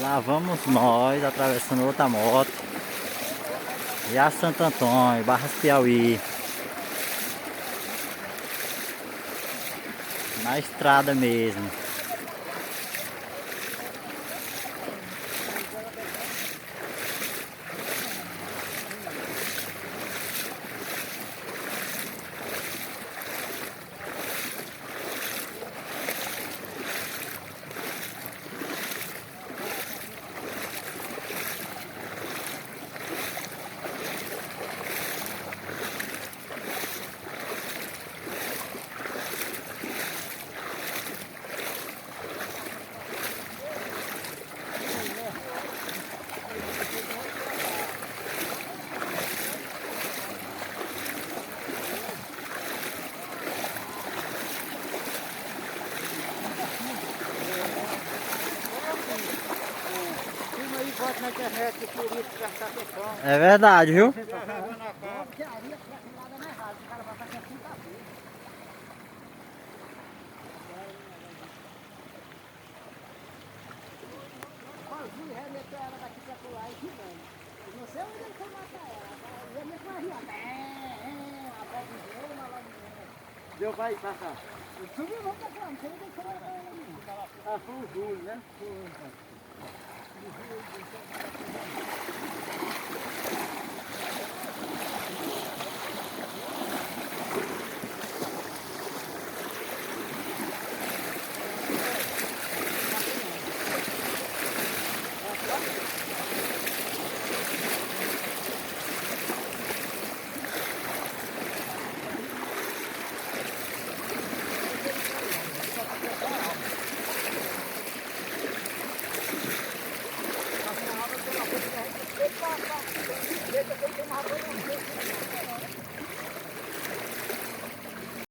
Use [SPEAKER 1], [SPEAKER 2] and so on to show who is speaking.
[SPEAKER 1] Lá vamos nós atravessando outra moto. E a Santo Antônio, Barras Piauí. Na estrada mesmo.
[SPEAKER 2] Bota na internet que por isso prestar atenção.
[SPEAKER 1] É verdade, viu?
[SPEAKER 2] Você tá gravando a cara. Porque ali aquele lado é mais errado. O cara vai estar aqui assim, tá feio. Sozinho, já meteu ela daqui pra pular e ficando. Eu não sei onde ele foi matar ela. Eu mesmo arria. A pobre deu, mas deu vai passar. Eu subi e vou pra cá. Não sei onde ele foi matar ela não. Ah, foi o Júlio, né? Foi. Deixa eu ter uma